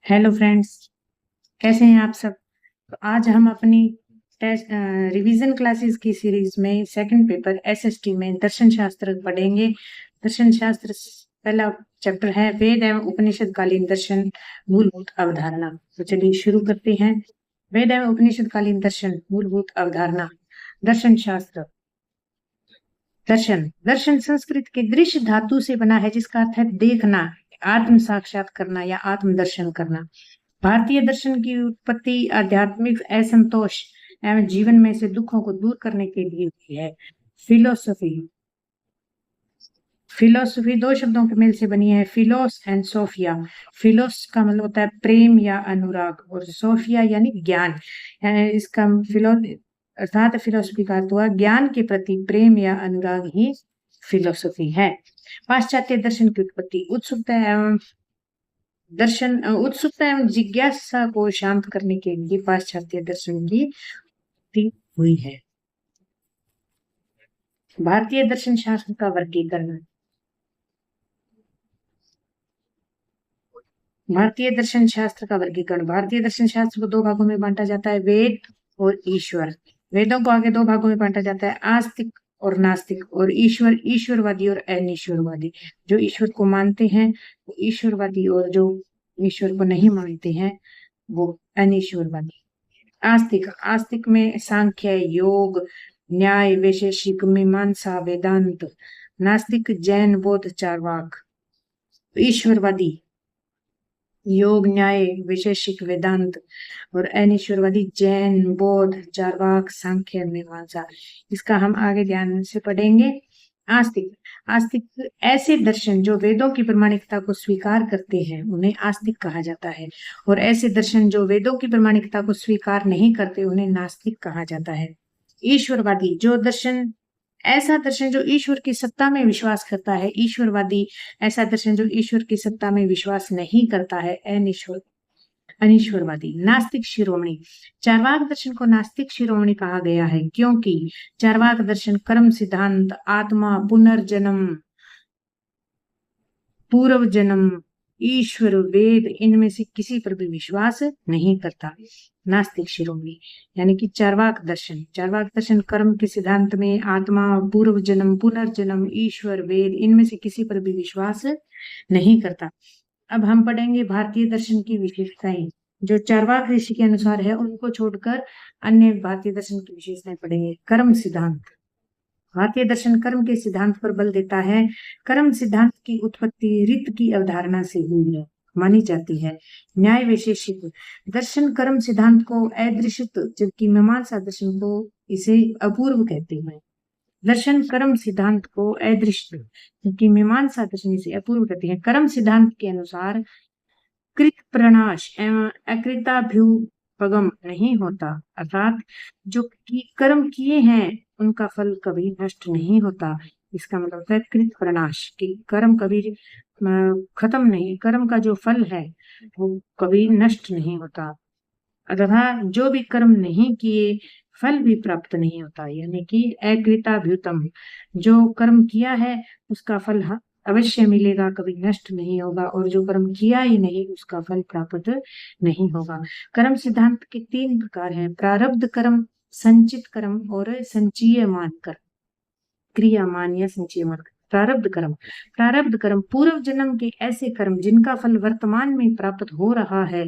Hello friends, कैसे हैं आप सब। तो आज हम अपनी टेस्ट रिवीजन क्लासेस की सीरीज में सेकंड पेपर एसएसटी में दर्शन शास्त्र पढ़ेंगे। दर्शन शास्त्र पहला चैप्टर है वेद एवं उपनिषद कालीन दर्शन मूलभूत अवधारणा। तो चलिए शुरू करते हैं। वेद एवं उपनिषद कालीन दर्शन मूलभूत अवधारणा। दर्शन शास्त्र। दर्शन दर्शन संस्कृत के दृश्य धातु से बना है, जिसका अर्थ है देखना, आत्म साक्षात करना या आत्म दर्शन करना। भारतीय दर्शन की उत्पत्ति आध्यात्मिक असंतोष एवं जीवन में से दुखों को दूर करने के लिए हुई है। फिलोसफी फिलोसफी दो शब्दों के मेल से बनी है, फिलोस एंड सोफिया। फिलोस का मतलब होता है प्रेम या अनुराग, और सोफिया यानी ज्ञान। इसका फिलो अर्थात फिलोसफी का अर्थ हुआ ज्ञान के प्रति प्रेम या अनुराग ही फिलोसफी है। पाश्चात्य दर्शन की उत्पत्ति उत्सुकता एवं जिज्ञासा को शांत करने के लिए पाश्चात्य दर्शन की उत्पत्ति हुई है। भारतीय दर्शन शास्त्र का वर्गीकरण। भारतीय दर्शन शास्त्र का वर्गीकरण। भारतीय दर्शन शास्त्र को दो भागों में बांटा जाता है, वेद और ईश्वर। वेदों को आगे दो भागों में बांटा जाता है, आस्तिक और नास्तिक, और ईश्वरवादी और अनिश्वरवादी। जो ईश्वर को मानते हैं वो ईश्वरवादी, और जो ईश्वर को नहीं मानते हैं वो अनिश्वरवादी। आस्तिक आस्तिक में सांख्य, योग, न्याय, वैशेषिक, मीमांसा, वेदांत। नास्तिक जैन, बौद्ध, चार्वाक। ईश्वरवादी योग, न्याय, वैशेषिक, वेदांत, और अनिश्वरवादी जैन, बौद्ध, चार्वाक, सांख्य, मीमांसा। इसका हम आगे ध्यान से पढ़ेंगे। आस्तिक आस्तिक ऐसे दर्शन जो वेदों की प्रामाणिकता को स्वीकार करते हैं उन्हें आस्तिक कहा जाता है, और ऐसे दर्शन जो वेदों की प्रामाणिकता को स्वीकार नहीं करते उन्हें नास्तिक कहा जाता है। ईश्वरवादी ऐसा दर्शन जो ईश्वर की सत्ता में विश्वास करता है। ईश्वरवादी ऐसा दर्शन जो ईश्वर की सत्ता में विश्वास नहीं करता है। अनिश्वरवादी। नास्तिक शिरोमणि चार्वाक दर्शन को नास्तिक शिरोमणि कहा गया है, क्योंकि चार्वाक दर्शन कर्म सिद्धांत, आत्मा, पुनर्जन्म, पूर्व जन्म, ईश्वर, वेद, इनमें से किसी पर भी विश्वास नहीं करता। नास्तिक शिरोमणि यानी कि चार्वाक दर्शन कर्म के सिद्धांत में आत्मा, पूर्व जन्म, पुनर्जन्म, ईश्वर, वेद, इनमें से किसी पर भी विश्वास नहीं करता। अब हम पढ़ेंगे भारतीय दर्शन की विशेषताएं। जो चार्वाक ऋषि के अनुसार है उनको छोड़कर अन्य भारतीय दर्शन की विशेषताएं पढ़ेंगे। कर्म सिद्धांत। भारतीय दर्शन कर्म के सिद्धांत पर बल देता है। कर्म सिद्धांत की उत्पत्ति रित की अवधारणा से हुई है, मानी जाती है। न्याय वैशेषिक दर्शन कर्म सिद्धांत को अदृश्यत, जबकि मीमांसा दर्शन को इसे अपूर्व कहते हैं। दर्शन कर्म सिद्धांत को अदृश्य, जबकि मीमांसा दर्शन इसे अपूर्व कहते हैं। कर्म सिद्धांत के अनुसार कृत प्रणाश एवं अकृताभ्युपगम नहीं होता, अर्थात जो कर्म किए हैं उनका फल कभी नष्ट नहीं होता। इसका मतलब है कृत प्रणाश, कि कर्म कभी खत्म नहीं, कर्म का जो फल है वो कभी नष्ट नहीं होता, अथवा जो भी कर्म नहीं किए फल भी प्राप्त नहीं होता, यानी कि अकृताभ्युतम। जो कर्म किया है उसका फल अवश्य मिलेगा, कभी नष्ट नहीं होगा, और जो कर्म किया ही नहीं उसका फल प्राप्त नहीं होगा। कर्म सिद्धांत के तीन प्रकार हैं, प्रारब्ध कर्म, संचित कर्म और संचयमान कर्म, क्रियामान या संचयमान। प्रारब्ध कर्म पूर्व जन्म के ऐसे कर्म जिनका फल वर्तमान में प्राप्त हो रहा है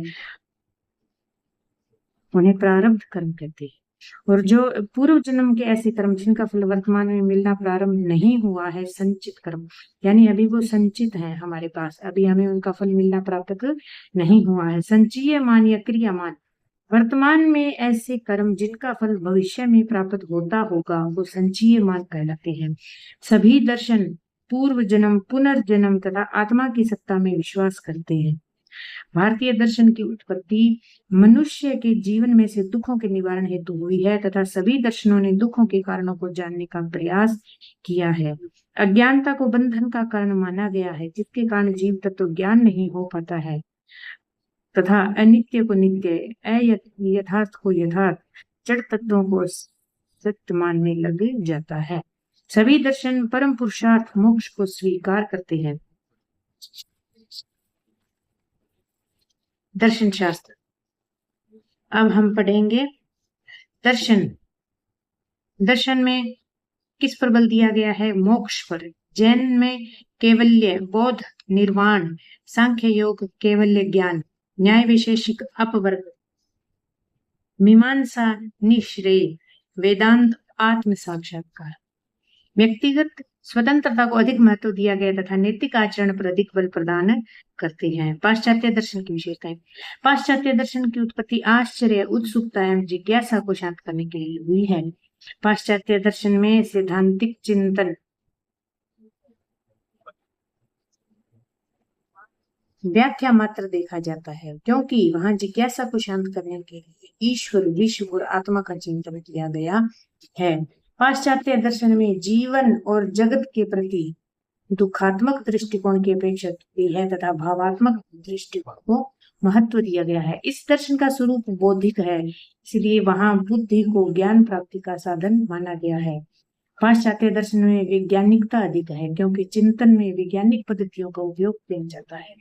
उन्हें प्रारब्ध कर्म कहते हैं। और जो पूर्व जन्म के ऐसे कर्म जिनका फल वर्तमान में मिलना प्रारंभ नहीं हुआ है, संचित कर्म, यानी अभी वो संचित है हमारे पास, अभी हमें उनका फल मिलना प्राप्त नहीं हुआ है। संचयमान या क्रियामान वर्तमान में ऐसे कर्म जिनका फल भविष्य में प्राप्त होता होगा वो संचयमान कहलाते हैं। सभी दर्शन पूर्व जन्म, पुनर्जन्म तथा आत्मा की सत्ता में विश्वास करते हैं। भारतीय दर्शन की उत्पत्ति मनुष्य के जीवन में से दुखों के निवारण हेतु हुई है, तथा सभी दर्शनों ने दुखों के कारणों को जानने का प्रयास किया है। अज्ञानता को बंधन का कारण माना गया है, जिसके कारण जीव तत्व ज्ञान नहीं हो पाता है, तथा अनित्य को नित्य, यथार्थ को यथार्थ, जड़ तत्वों को सत्य मानने लग जाता है। सभी दर्शन परम पुरुषार्थ मोक्ष को स्वीकार करते हैं। दर्शन शास्त्र। अब हम पढ़ेंगे दर्शन। दर्शन में किस पर बल दिया गया है? मोक्ष पर। जैन में कैवल्य, बौद्ध निर्वाण, सांख्य योग कैवल्य ज्ञान, न्याय वैशेषिक अपवर्ग, मीमांसा निश्रेय, वेदांत आत्म साक्षात्कार। व्यक्तिगत स्वतंत्रता को अधिक महत्व दिया गया तथा नैतिक आचरण पर अधिक बल प्रदान करते हैं। पाश्चात्य दर्शन की विशेषताएं। पाश्चात्य दर्शन की उत्पत्ति आश्चर्य, उत्सुकता एवं जिज्ञासा को शांत करने के लिए हुई है। पाश्चात्य दर्शन में सैद्धांतिक चिंतन, व्याख्या मात्र देखा जाता है, क्योंकि वहां जिज्ञासा को शांत करने के लिए ईश्वर, विश्व और आत्मा का चिंतन किया गया है। पाश्चात्य दर्शन में जीवन और जगत के प्रति दुखात्मक दृष्टिकोण की अपेक्षा की है तथा भावात्मक दृष्टिकोण को महत्व दिया गया है। इस दर्शन का स्वरूप बौद्धिक है, इसलिए वहां बुद्धि को ज्ञान प्राप्ति का साधन माना गया है। पाश्चात्य दर्शन में वैज्ञानिकता अधिक है, क्योंकि चिंतन में वैज्ञानिक पद्धतियों का उपयोग किया जाता है।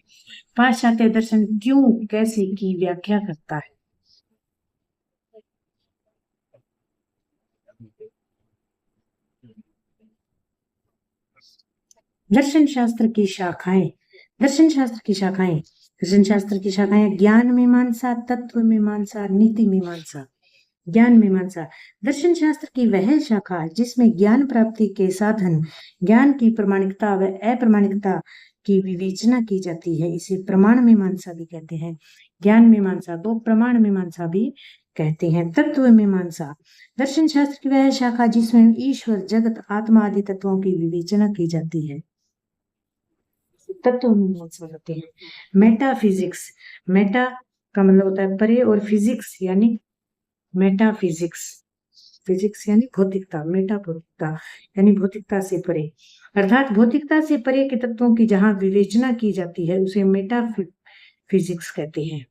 पाश्चात्य दर्शन क्यों, कैसे की व्याख्या करता है। दर्शन शास्त्र की शाखाएं। दर्शन शास्त्र की शाखाएं। दर्शन शास्त्र की शाखाएं ज्ञान मीमांसा, तत्व मीमांसा, नीति मीमांसा। ज्ञान मीमांसा दर्शन शास्त्र की वह शाखा जिसमें ज्ञान प्राप्ति के साधन, ज्ञान की प्रमाणिकता व अप्रमाणिकता की विवेचना की जाती है, इसे प्रमाण मीमांसा भी कहते हैं। ज्ञान मीमांसा को प्रमाण मीमांसा भी कहते हैं। तत्व मीमांसा दर्शन शास्त्र की वह शाखा जिसमें ईश्वर, जगत, आत्मा आदि तत्वों की विवेचना की जाती है, तत्व मीमांसा होते हैं। मेटाफिजिक्स, मेटा का मतलब होता है परे और फिजिक्स यानी मेटाफिजिक्स, फिजिक्स यानी भौतिकता, मेटा भौतिकता यानी भौतिकता से परे, अर्थात भौतिकता से परे के तत्वों की जहां विवेचना की जाती है उसे मेटाफिजिक्स कहते हैं।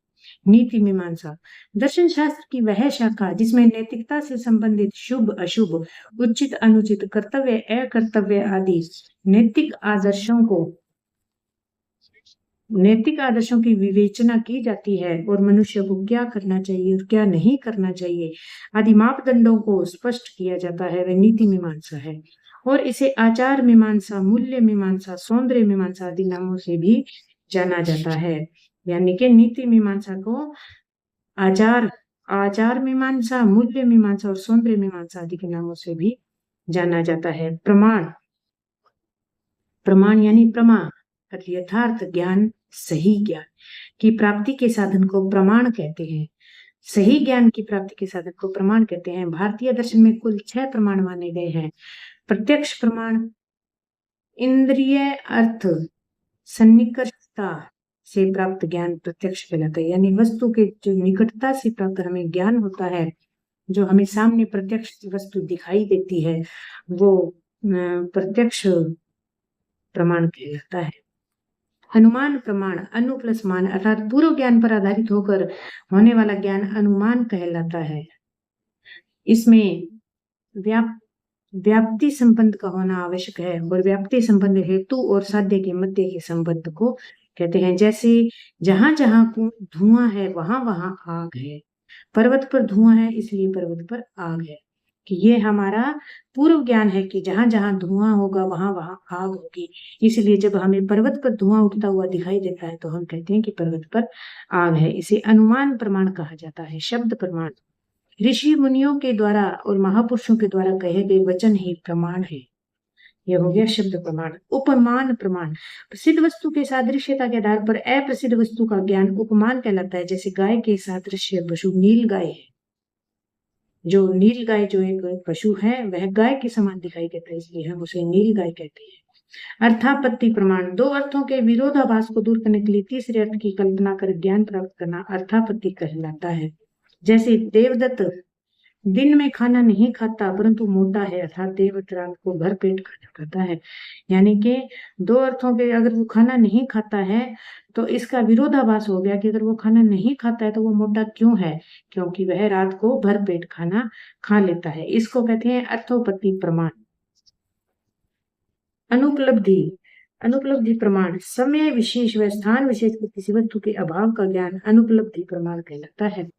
नीति मीमांसा दर्शन शास्त्र की वह शाखा जिसमें नैतिकता से संबंधित शुभ अशुभ, उचित अनुचित, कर्तव्य अकर्तव्य आदि नैतिक आदर्शों की विवेचना की जाती है और मनुष्य को क्या करना चाहिए और क्या नहीं करना चाहिए आदि मापदंडों को स्पष्ट किया जाता है, वह नीति मीमांसा है। और इसे आचार मीमांसा, मूल्य मीमांसा, सौंदर्य मीमांसा आदि नामों से भी जाना जाता है। यानी कि नीति मीमांसा को आचार मीमांसा, मूल्य मीमांसा और सौंदर्य मीमांसा आदि के नामों से भी जाना जाता है। प्रमाण यानी प्रमा, यथार्थ ज्ञान, सही ज्ञान की प्राप्ति के साधन को प्रमाण कहते हैं। सही ज्ञान की प्राप्ति के साधन को प्रमाण कहते हैं। भारतीय दर्शन में कुल 6 प्रमाण माने गए हैं। प्रत्यक्ष प्रमाण, इंद्रिय अर्थ सन्निकटता से प्राप्त ज्ञान प्रत्यक्ष कहलाता है, यानी वस्तु के जो निकटता से प्राप्त हमें ज्ञान होता है, जो हमें सामने प्रत्यक्ष वस्तु दिखाई देती है, वो प्रत्यक्ष प्रमाण कहलाता है। अनुमान प्रमाण, अनु प्लस मान अर्थात पूर्व ज्ञान पर आधारित होकर होने वाला ज्ञान अनुमान कहलाता है। इसमें व्याप्ति संबंध का होना आवश्यक है और व्याप्ति संबंध हेतु और साध्य के मध्य के संबंध को कहते हैं। जैसे जहां जहां धुआं है वहां वहां आग है, पर्वत पर धुआं है इसलिए पर्वत पर आग है, कि ये हमारा पूर्व ज्ञान है कि जहां जहां धुआं होगा वहां वहां आग होगी, इसलिए जब हमें पर्वत पर धुआं उठता हुआ दिखाई देता है तो हम कहते हैं कि पर्वत पर आग है। इसे अनुमान प्रमाण कहा जाता है। शब्द प्रमाण, ऋषि मुनियों के द्वारा और महापुरुषों के द्वारा कहे गए वचन ही प्रमाण है, यह हो गया शब्द प्रमाण। उपमान प्रमाण, प्रसिद्ध वस्तु के सादृश्यता के आधार पर अप्रसिद्ध वस्तु का ज्ञान उपमान कहलाता है। जैसे गाय के सादृश्य पशु नील गाय है, जो नील गाय जो एक पशु है वह गाय के समान दिखाई देता है, इसलिए हम उसे नील गाय कहते हैं। अर्थापत्ति प्रमाण, दो अर्थों के विरोधाभास को दूर करने के लिए तीसरे अर्थ की कल्पना कर ज्ञान प्राप्त करना अर्थापत्ति कहलाता है। जैसे देवदत्त दिन में खाना नहीं खाता परंतु मोटा है, अर्थात देवदत्त रात को भर पेट खाना खाता है। यानी कि दो अर्थों के, अगर वो खाना नहीं खाता है तो इसका विरोधाभास हो गया कि अगर वो खाना नहीं खाता है तो वो मोटा क्यों है, क्योंकि वह रात को भर पेट खाना खा लेता है। इसको कहते हैं अर्थोपत्ति प्रमाण। अनुपलब्धि, अनुपलब्धि प्रमाण समय विशेष व स्थान विशेष पर किसी वस्तु के अभाव का ज्ञान अनुपलब्धि प्रमाण कहलाता है।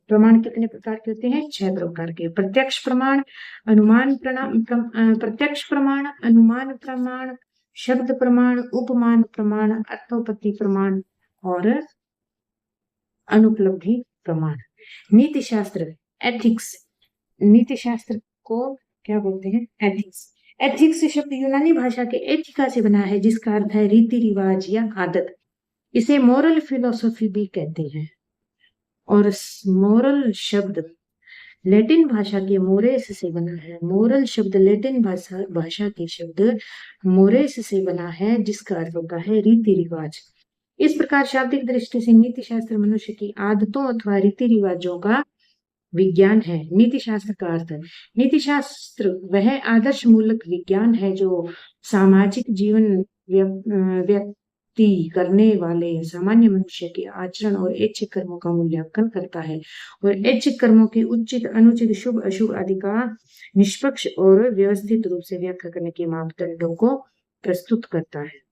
प्रमाण कितने प्रकार के होते हैं? 6 प्रकार के। प्रत्यक्ष प्रमाण, प्रत्यक्ष प्रमाण, अनुमान प्रमाण, शब्द प्रमाण, उपमान प्रमाण, अर्थोपत्ति प्रमाण और अनुपलब्धि प्रमाण। नीति शास्त्र, एथिक्स, नीति शास्त्र को क्या बोलते हैं? एथिक्स। एथिक्स शब्द यूनानी भाषा के एथिका से बना है, जिसका अर्थ है रीति रिवाज या आदत। इसे मोरल फिलोसफी भी कहते हैं। और मोरल शब्द लैटिन भाषा के मोरेस से बना है। मोरल शब्द लैटिन भाषा के शब्द मोरेस से बना है, जिसका अर्थ होता है रीति रिवाज। इस प्रकार शाब्दिक दृष्टि से नीति शास्त्र मनुष्य की आदतों अथवा रीति रिवाजों का विज्ञान है। नीति शास्त्र का अर्थ है, नीति शास्त्र वह आदर्श मूलक विज्ञान है जो सामाजिक जीवन व्यक्ति करने वाले सामान्य मनुष्य के आचरण और ऐच्छिक कर्मों का मूल्यांकन करता है और ऐच्छिक कर्मों की उचित अनुचित शुभ अशुभ आदि का निष्पक्ष और व्यवस्थित रूप से व्याख्या करने के मापदंडों को प्रस्तुत करता है।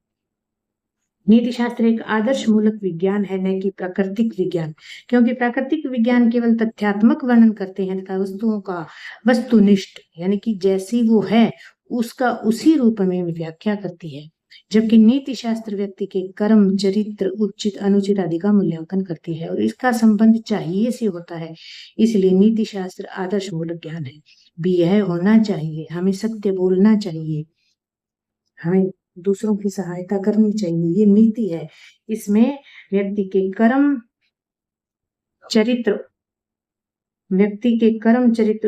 नीति शास्त्र एक आदर्श मूलक विज्ञान है, न कि प्राकृतिक विज्ञान, क्योंकि प्राकृतिक विज्ञान केवल तथ्यात्मक वर्णन करते हैं तथा वस्तुओं का वस्तुनिष्ठ यानी कि जैसी वो है उसका उसी रूप में व्याख्या करती है, जबकि नीति शास्त्र व्यक्ति के कर्म, चरित्र, उचित अनुचित आदि का मूल्यांकन करती है और इसका संबंध चाहिए से होता है। इसलिए नीति शास्त्र आदर्श मूलक ज्ञान है। भी यह होना चाहिए, हमें सत्य बोलना चाहिए, हमें दूसरों की सहायता करनी चाहिए, ये नीति है। इसमें व्यक्ति के कर्म, चरित्र,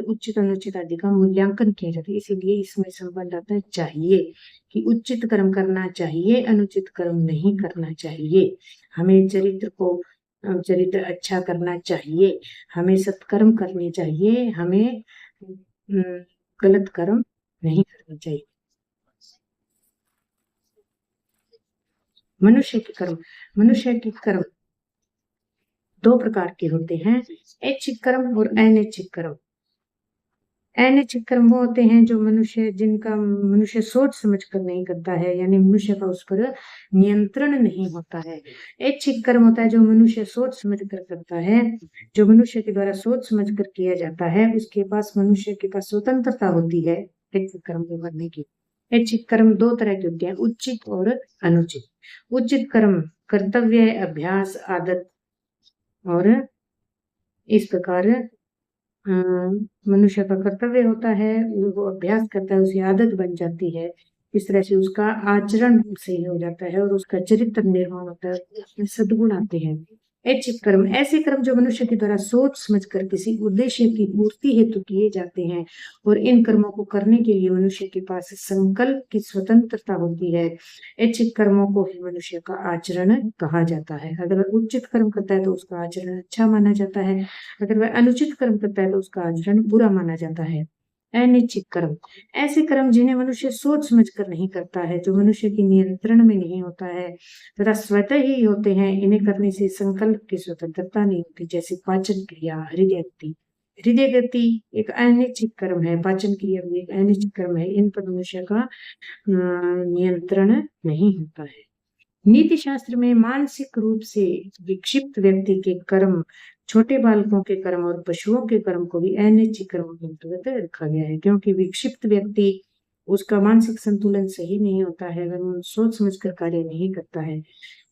उचित अनुचित आदि का मूल्यांकन किया जाता है। इसीलिए इसमें संबंध आता है चाहिए कि उचित कर्म करना चाहिए, अनुचित कर्म नहीं करना चाहिए। हमें चरित्र अच्छा करना चाहिए, हमें सत्कर्म करने चाहिए, हमें गलत कर्म नहीं करना चाहिए। मनुष्य के कर्म 2 प्रकार के होते हैं, ऐच्छिक कर्म और अनैच्छिक कर्म। अनैच्छिक कर्म वो होते हैं जो जिनका मनुष्य सोच समझ कर नहीं करता है, यानी मनुष्य का उस पर नियंत्रण नहीं होता है। ऐच्छिक कर्म होता है जो मनुष्य सोच समझ कर करता है, जो मनुष्य के द्वारा सोच समझ कर किया जाता है, मनुष्य के पास स्वतंत्रता होती है ऐच्छिक कर्म को करने की। ऐच्छिक कर्म 2 तरह के होते हैं, उचित और अनुचित। उचित कर्म कर्तव्य, अभ्यास, आदत और इस प्रकार मनुष्य का कर्तव्य होता है, वो अभ्यास करता है, उसकी आदत बन जाती है, इस तरह से उसका आचरण सही हो जाता है और उसका चरित्र निर्माण होता है, उसमें सद्गुण आते हैं। ऐच्छिक कर्म ऐसे कर्म जो मनुष्य के द्वारा सोच समझकर किसी उद्देश्य की पूर्ति हेतु किए जाते हैं और इन कर्मों को करने के लिए मनुष्य के पास संकल्प की स्वतंत्रता होती है। ऐच्छिक कर्मों को ही मनुष्य का आचरण कहा जाता है। अगर वह उचित कर्म करता है तो उसका आचरण अच्छा माना जाता है, अगर वह अनुचित कर्म करता है तो उसका आचरण बुरा माना जाता है। अनिच्छिक कर्म ऐसे कर्म जिन्हें मनुष्य सोच समझ कर नहीं करता है, जो मनुष्य के नियंत्रण में नहीं होता है तथा स्वतः ही होते हैं। इन्हें करने से संकल्प की स्वतंत्रता नहीं होती, जैसे पाचन क्रिया, हृदय गति एक अनिच्छिक कर्म है, पाचन क्रिया भी एक अनिच्छिक कर्म है। इन पर मनुष्य का नियंत्रण नहीं होता है। नीति शास्त्र में मानसिक रूप से विक्षिप्त व्यक्ति के कर्म, छोटे बालकों के कर्म और पशुओं के कर्म को भी अनैच्छिक कर्म के अंतर्गत रखा गया है, क्योंकि विक्षिप्त व्यक्ति उसका मानसिक संतुलन सही नहीं होता है, वह सोच समझकर कार्य नहीं करता है।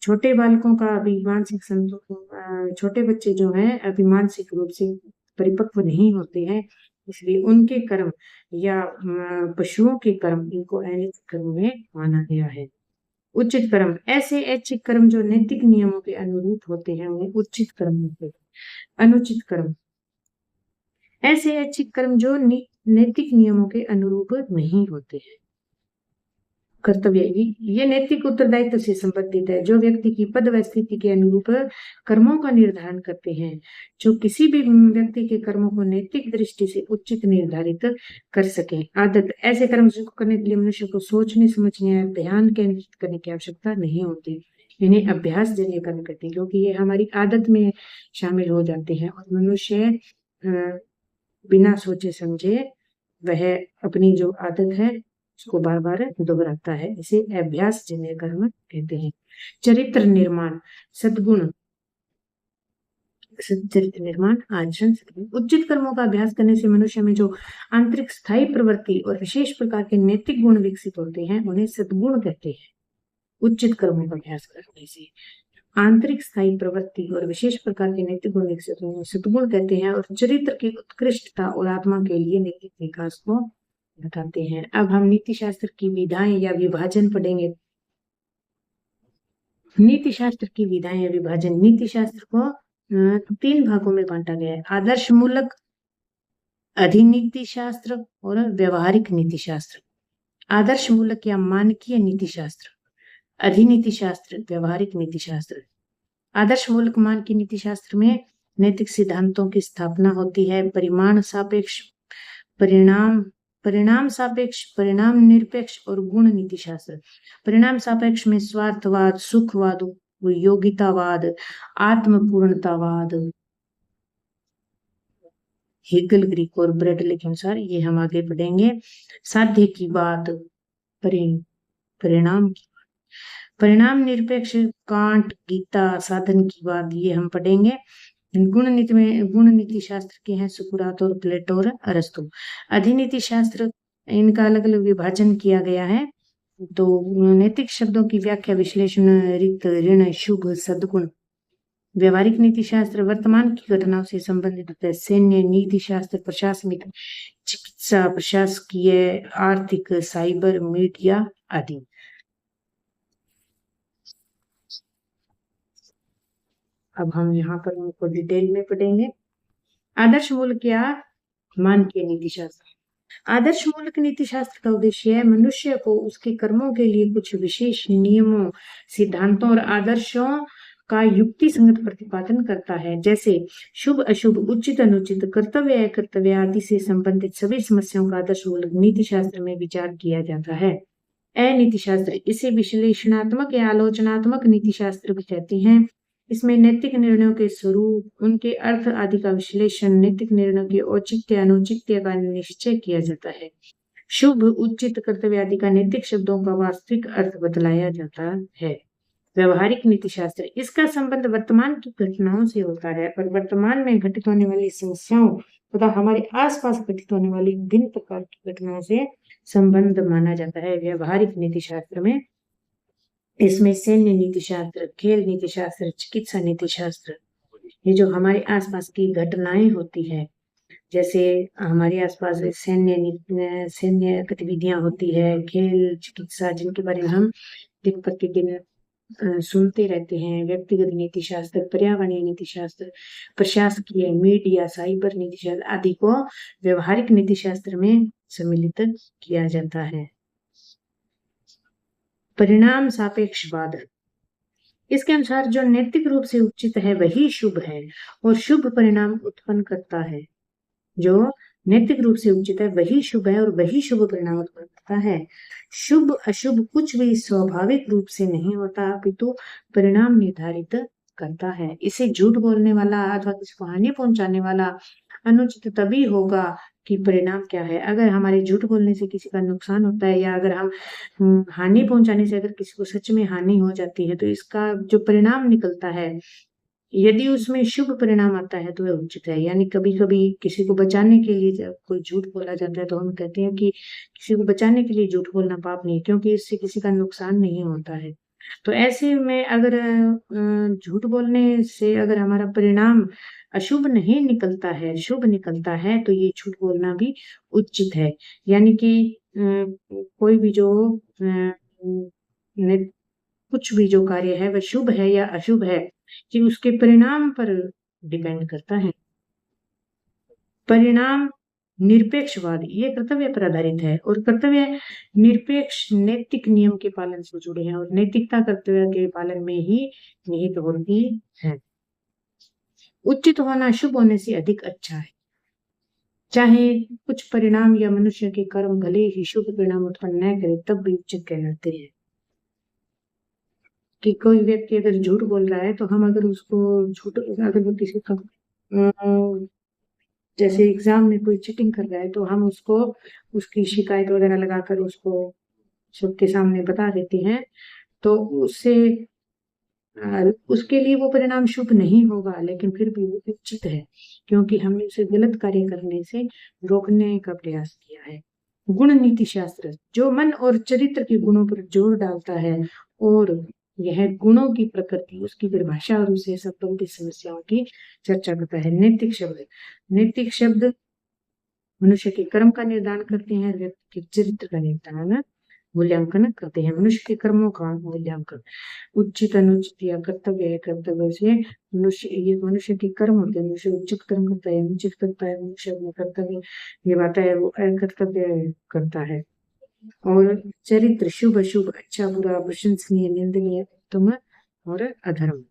छोटे बालकों का अभी मानसिक संतुलन, छोटे बच्चे जो हैं अभी मानसिक रूप से परिपक्व नहीं होते हैं, इसलिए उनके कर्म या पशुओं के कर्म, इनको अनैच्छिक कर्म में माना गया है। उचित कर्म ऐसे ऐच्छिक कर्म जो नैतिक नियमों के अनुरूप होते हैं, उन्हें उचित कर्म होते हैं। अनुचित कर्म ऐसे ऐच्छिक कर्म जो नैतिक नियमों के अनुरूप नहीं होते हैं। कर्तव्य ये नैतिक उत्तरदायित्व से संबंधित है, जो व्यक्ति की पद व स्थिति के अनुरूप कर्मों का निर्धारण करते हैं, जो किसी भी व्यक्ति के कर्मों को नैतिक दृष्टि से उचित निर्धारित कर सके। आदत ऐसे कर्म को करने के लिए मनुष्य को सोचने समझने ध्यान केंद्रित करने की आवश्यकता नहीं होती, इन्हें अभ्यास जन्य कर्म कहते हैं, क्योंकि ये हमारी आदत में शामिल हो जाते हैं और मनुष्य बिना सोचे समझे वह अपनी जो आदत है उसको बार बार दोहराता है, इसे अभ्यास जन्य कर्म कहते हैं। चरित्र निर्माण, सद्गुण, चरित्र निर्माण, आचरण, उचित कर्मों का अभ्यास करने से मनुष्य में जो आंतरिक स्थायी प्रवृत्ति और विशेष प्रकार के नैतिक गुण विकसित होते हैं उन्हें सद्गुण कहते हैं। उचित कर्मों का अभ्यास करने से आंतरिक स्थायी प्रवृत्ति और विशेष प्रकार के नैतिक गुण विकसित होने सद्गुण कहते हैं, और चरित्र की उत्कृष्टता और आत्मा के लिए नैतिक विकास को बताते हैं। अब हम नीति शास्त्र की विधाएं या विभाजन पढ़ेंगे। नीति शास्त्र की विधाएं या विभाजन, नीति शास्त्र को 3 भागों में बांटा गया है: आदर्श मूलक, अधिनीति शास्त्र और व्यवहारिक नीति शास्त्र। आदर्श मूलक या मानकीय नीति शास्त्र, अधिनीति शास्त्र, व्यवहारिक नीति शास्त्र। आदर्श मूलक मान की नीति शास्त्र में नैतिक सिद्धांतों की स्थापना होती है। परिमाण सापेक्ष, परिणाम सापेक्ष, परिणाम निरपेक्ष और गुण नीति शास्त्र। परिणाम सापेक्ष में स्वार्थवाद, सुखवाद, योगितावाद, आत्मपूर्णतावाद, हेगल, ग्रीक और ब्रेडले के अनुसार, ये हम आगे पढ़ेंगे। साध्य की बात, परिणाम की, परिणाम निरपेक्ष, कांट, गीता, साधन की बात, ये हम पढ़ेंगे। गुण नीति में, गुण नीति शास्त्र के हैं सुकरात और प्लेटो और अरस्तु। अधिनीति शास्त्र, इनका अलग अलग विभाजन किया गया है। तो नैतिक शब्दों की व्याख्या, विश्लेषण, रिक्त, ऋण, शुभ, सद्गुण। व्यवहारिक नीति शास्त्र वर्तमान की घटनाओं से संबंधित होता है। सैन्य नीति शास्त्र प्रशासनिक, चिकित्सा, प्रशासकीय, आर्थिक, साइबर, मीडिया आदि। अब हम यहाँ पर उनको डिटेल में पढ़ेंगे। आदर्श मूलक या मानकीय नीति शास्त्र। आदर्श मूलक नीति शास्त्र का उद्देश्य है मनुष्य को उसके कर्मों के लिए कुछ विशेष नियमों, सिद्धांतों और आदर्शों का युक्ति संगत प्रतिपादन करता है। जैसे शुभ अशुभ, उचित अनुचित, कर्तव्य अकर्तव्य आदि से संबंधित सभी समस्याओं का आदर्श मूलक नीति शास्त्र में विचार किया जाता है। अनीति शास्त्र, इसे विश्लेषणात्मक या आलोचनात्मक नीति शास्त्र भी कहते हैं। इसमें नैतिक निर्णयों के स्वरूप, उनके अर्थ आदि का विश्लेषण, नैतिक निर्णयों के औचित्य अनुचित्य का निश्चय किया जाता है। शुभ, उचित, कर्तव्य आदि का नैतिक शब्दों का वास्तविक अर्थ बतलाया जाता है। व्यवहारिक नीति शास्त्र, इसका संबंध वर्तमान की घटनाओं से होता है और वर्तमान में घटित होने वाली समस्याओं तथा हमारे आसपास घटित होने वाली विभिन्न प्रकार की घटनाओं से संबंध माना जाता है। व्यवहारिक नीति शास्त्र में इसमें सैन्य नीति शास्त्र, खेल नीति शास्त्र, चिकित्सा नीति शास्त्र, ये जो हमारे आसपास की घटनाएं होती है, जैसे हमारे आसपास सैन्य गतिविधियां होती है, खेल, चिकित्सा, जिनके बारे में हम दिन प्रतिदिन सुनते रहते हैं। व्यक्तिगत नीति शास्त्र, पर्यावरणीय नीति शास्त्र, प्रशासकीय, मीडिया, साइबर नीति शास्त्र आदि को व्यवहारिक नीति शास्त्र में सम्मिलित किया जाता है। परिणाम सापेक्षवाद, इसके अनुसार जो नैतिक रूप से उचित है वही शुभ है और शुभ परिणाम उत्पन्न करता है। जो नैतिक रूप से उचित है वही शुभ है और वही शुभ परिणाम उत्पन्न करता है। शुभ अशुभ कुछ भी स्वाभाविक रूप से नहीं होता, अपितु परिणाम निर्धारित करता है। इसे झूठ बोलने वाला अथवा किसी को हानि पहुंचाने वाला अनुचित तभी होगा कि परिणाम क्या है। अगर हमारे झूठ बोलने से किसी का नुकसान होता है या अगर हम हानि पहुंचाने से अगर किसी को सच में हानि हो जाती है तो इसका जो परिणाम निकलता है, यदि उसमें शुभ परिणाम आता है तो वह उचित है। यानी कभी कभी किसी को बचाने के लिए जब कोई झूठ बोला जाता है तो हम कहते हैं कि किसी को बचाने के लिए झूठ बोलना पाप नहीं, क्योंकि इससे किसी का नुकसान नहीं होता है। तो ऐसे में अगर झूठ बोलने से अगर हमारा परिणाम अशुभ नहीं निकलता है, शुभ निकलता है, तो ये झूठ बोलना भी उचित है। यानी कि कोई भी जो कुछ भी जो कार्य है वह शुभ है या अशुभ है कि उसके परिणाम पर डिपेंड करता है। परिणाम निरपेक्षवाद, ये कर्तव्य पर आधारित है और कर्तव्य निरपेक्ष नैतिक नियम के पालन से जुड़े हैं और नैतिकता कर्तव्य के पालन में ही निहित होती है। उचित होना शुभ होने से अधिक अच्छा है। चाहे कुछ परिणाम या मनुष्य के कर्म भले ही शुभ परिणाम उत्पन्न न करे तब भी उचित कहलाते हैं। कि कोई व्यक्ति अगर झूठ बोल रहा है तो हम अगर उसको झूठ, अगर वो किसी का जैसे एग्जाम में कोई चीटिंग कर रहा है तो हम उसको उसकी शिकायत वगैरह लगाकर उसको सबके सामने बता देते हैं, तो उससे उसके लिए वो परिणाम शुभ नहीं होगा, लेकिन फिर भी वो उचित है, क्योंकि हमने उसे गलत कार्य करने से रोकने का प्रयास किया है। गुण नीति शास्त्र जो मन और चरित्र के गुणों पर जोर डालता है और यह गुणों की प्रकृति, उसकी परिभाषा और उससे संबंधित समस्याओं की चर्चा करता है। नैतिक शब्द मनुष्य के कर्म का निर्धारण करते हैं, व्यक्ति के चरित्र का निर्धारण मूल्यांकन करते हैं। मनुष्य के कर्मों का मूल्यांकन, उचित अनुचित या कर्तव्य है, कर्तव्य से मनुष्य के कर्म होते हैं। मनुष्य उचित कर्म करता है, अनुचित करता है, मनुष्य अपने कर्तव्य निभाता है, वो अकर्तव्य करता है। और चरित्र शुभ अशुभ, अच्छा बुरा, प्रशंसनीय निंदनीय, उत्तम और अधर्म।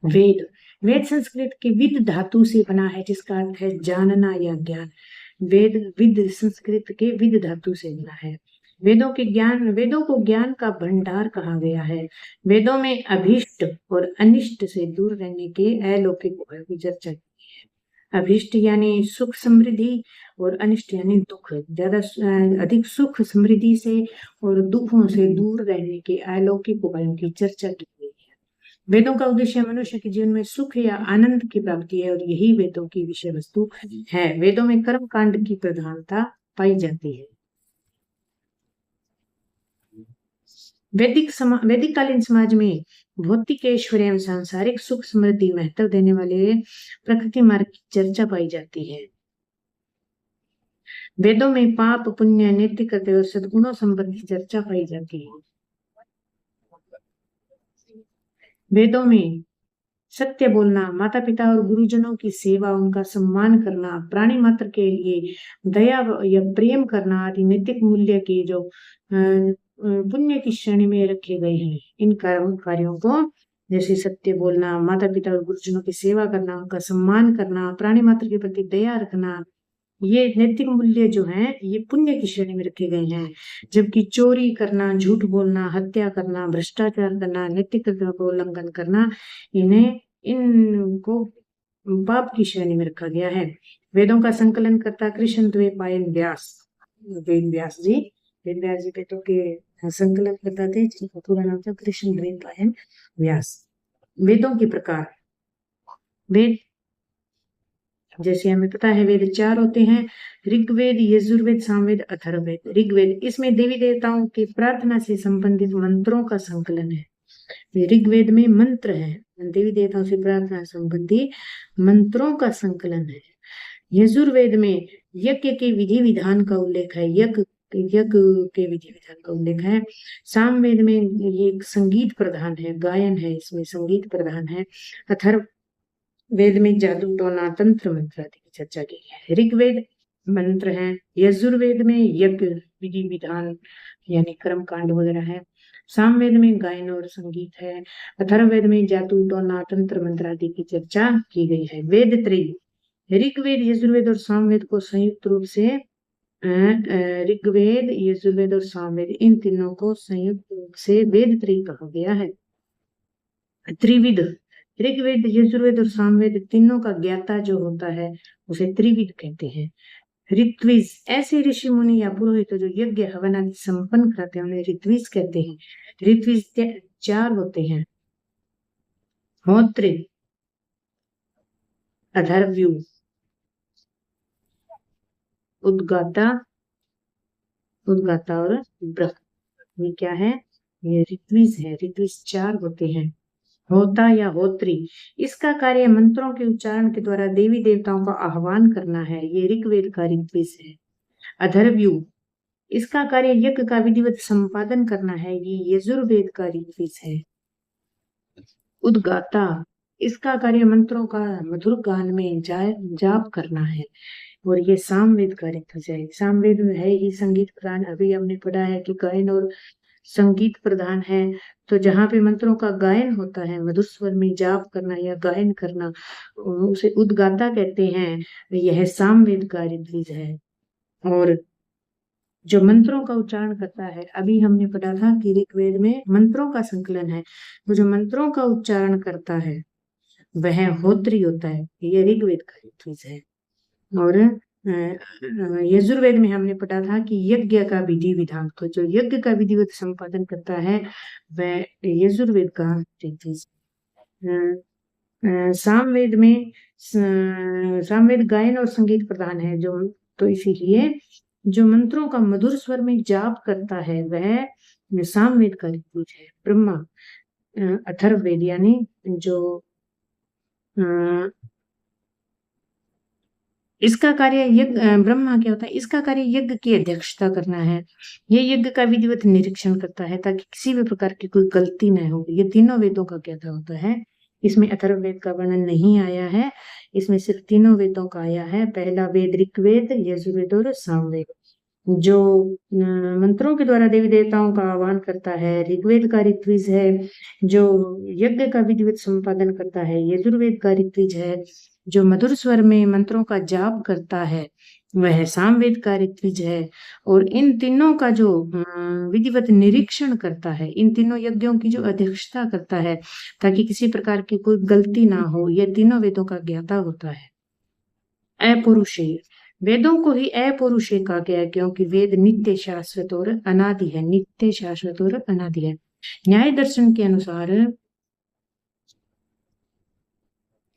वेद संस्कृत के विद धातु से बना है, जिसका अर्थ है जानना या ज्ञान। विद संस्कृत के विद धातु से बना है। वेदों को ज्ञान का भंडार कहा गया है। वेदों में अभिष्ट और अनिष्ट से दूर रहने के अलौकिक उपायों की चर्चा की है। अभिष्ट यानी सुख समृद्धि और अनिष्ट यानी दुख, ज्यादा अधिक सुख समृद्धि से और दुखों से दूर रहने के अलौकिक उपायों की चर्चा की गई है। वेदों का उद्देश्य मनुष्य के जीवन में सुख या आनंद की प्राप्ति है और यही वेदों की विषय वस्तु है। वेदों में कर्म कांड की प्रधानता पाई जाती है। वैदिक कालीन समाज में भौतिक ऐश्वर्य एवं सांसारिक सुख समृद्धि महत्व देने वाले प्रकृति मार्ग की चर्चा पाई जाती है। वेदों में पाप पुण्य नैतिक कर्तव्य और सद्गुणों संबंधी चर्चा पाई जाती है। वेदों में सत्य बोलना, माता पिता और गुरुजनों की सेवा, उनका सम्मान करना, प्राणी मात्र के लिए दया या प्रेम करना आदि नैतिक मूल्य के जो पुण्य की श्रेणी में रखे गए हैं। इन कार्यों को जैसे सत्य बोलना, माता पिता और गुरुजनों की सेवा करना, उनका सम्मान करना, प्राणी मात्र के प्रति दया रखना, ये नैतिक मूल्य जो हैं ये पुण्य की श्रेणी में रखे गए हैं। जबकि चोरी करना, झूठ बोलना, हत्या करना, भ्रष्टाचार करना, नैतिक कर्तव्यों का उल्लंघन करना, इनको पाप की श्रेणी में रखा गया है। वेदों का संकलन करता कृष्णद्वैपायन व्यास, वेद व्यास जी वेदों के संकलन करता थे, जिनका पूरा नाम था कृष्णद्वैपायन व्यास। वेदों के प्रकार, वेद जैसे हमें पता है वेद 4 होते हैं, ऋग्वेद, यजुर्वेद, सामवेद, अथर्ववेद। ऋग्वेद इसमें देवी देवताओं की प्रार्थना से संबंधित मंत्रों का संकलन है। ऋग्वेद में मंत्र है, देवी देवताओं से प्रार्थना संबंधी मंत्रों का संकलन है। यजुर्वेद में यज्ञ के विधि विधान का उल्लेख है, यज्ञ के विधि विधान का उल्लेख है। सामवेद में ये संगीत प्रधान है, गायन है, इसमें संगीत प्रधान है। अथर्व वेद में जादू टोना तंत्र मंत्र आदि की चर्चा की है। ऋग्वेद मंत्र है, यजुर्वेद में यज्ञ विधि विधान यानी कर्म कांड वगैरह है। सामवेद में गायन और संगीत है। अथर्ववेद में जादू टोना तंत्र मंत्र आदि की चर्चा की गई है। वेद त्रयी, ऋग्वेद, यजुर्वेद और सामवेद को संयुक्त रूप से ऋग्वेद, यजुर्वेद और सामवेद इन तीनों को संयुक्त रूप से वेद त्रयी कहा गया है। त्रिविध, ऋग्वेद, यजुर्वेद और सामवेद तीनों का ज्ञाता जो होता है उसे त्रिविध कहते हैं। ऋत्विज, ऐसे ऋषि मुनि या पुरोहित जो यज्ञ हवन आदि संपन्न कराते हैं उन्हें ऋत्विज कहते हैं। ऋत्विज 4 होते हैं, होत्र, अधर्व्यू, उद्गाता और ब्रह्म। ये क्या है? ये ऋत्विज है। ऋत्विज 4 होते हैं। होता या होत्री, इसका कार्य मंत्रों के उच्चारण के द्वारा देवी देवताओं का आह्वान करना है, ये ऋग्वेद का ऋत्विज है। अधर्व्यू, इसका कार्य यज्ञ का विधिवत संपादन करना है, ये यजुर्वेद का ऋत्विज है। उद्गाता, इसका कार्य मंत्रों का मधुर गान में जाप करना है और ये सामवेद का ऋत्विज है। सामवेद में है ही संगीत प्रधान, अभी हमने पढ़ा है कि गायन और संगीत प्रधान है, तो जहाँ पे मंत्रों का गायन होता है, मधुर स्वर में जाप करना या गायन करना, उसे उद्गाता कहते हैं। यह सामवेद का ऋत्विज है। और जो मंत्रों का उच्चारण करता है, अभी हमने पढ़ा था कि ऋग्वेद में मंत्रों का संकलन है, वो जो मंत्रों का उच्चारण करता है वह होत्री होता है, यह ऋग्वेद का ऋत्विज है। और यजुर्वेद में हमने पढ़ा था कि यज्ञ का विधि विधान, तो जो यज्ञ का विधिवत संपादन करता है वह यजुर्वेद का ऋत्विज। सामवेद में सामवेद गायन और संगीत प्रधान है, जो तो इसीलिए जो मंत्रों का मधुर स्वर में जाप करता है वह सामवेद का ऋत्विज है। ब्रह्मा अथर्ववेद यानी जो इसका कार्य यज्ञ, ब्रह्मा क्या होता है, इसका कार्य यज्ञ की अध्यक्षता करना है। ये यज्ञ का विधिवत निरीक्षण करता है ताकि किसी भी प्रकार की कोई गलती न हो। ये तीनों वेदों का ज्ञाता होता है। इसमें अथर्ववेद का वर्णन नहीं आया है, इसमें सिर्फ तीनों वेदों का आया है। पहला वेद ऋग्वेद, यजुर्वेद और सामवेद। जो मंत्रों के द्वारा देवी देवताओं का आह्वान करता है ऋग्वेद का ऋत्विज है। जो यज्ञ का विधिवत संपादन करता है यजुर्वेद का ऋत्विज है। जो मधुर स्वर में मंत्रों का जाप करता है वह सामवेद का ऋत्विज है। और इन तीनों का जो विधिवत निरीक्षण करता है, इन तीनों यज्ञों की जो अध्यक्षता करता है ताकि किसी प्रकार की कोई गलती ना हो, यह तीनों वेदों का ज्ञाता होता है। अपौरुषेय, वेदों को ही अपौरुषेय कहा गया है क्योंकि वेद नित्य शाश्वत और अनादि है। नित्य शाश्वत और अनादि है। न्याय दर्शन के अनुसार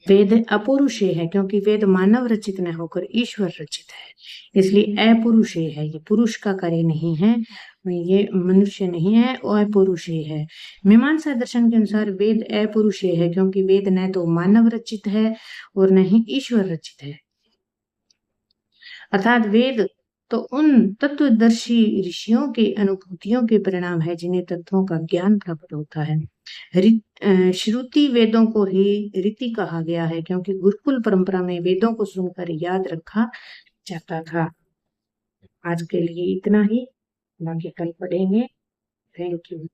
वेद अपौरुषेय है क्योंकि वेद मानव रचित न होकर ईश्वर रचित है, इसलिए अपौरुषेय है। ये पुरुष का कार्य नहीं है, ये मनुष्य नहीं है, अपौरुषेय है। मीमांसा दर्शन के अनुसार वेद अपौरुषेय है क्योंकि वेद न तो मानव रचित है और न ही ईश्वर रचित है। अर्थात वेद तो उन तत्वदर्शी ऋषियों के अनुभूतियों के परिणाम है जिन्हें तत्वों का ज्ञान प्राप्त होता है। श्रुति वेदों को ही रीति कहा गया है क्योंकि गुरुकुल परंपरा में वेदों को सुनकर याद रखा जाता था। आज के लिए इतना ही, बाकी कल पढ़ेंगे। Thank you.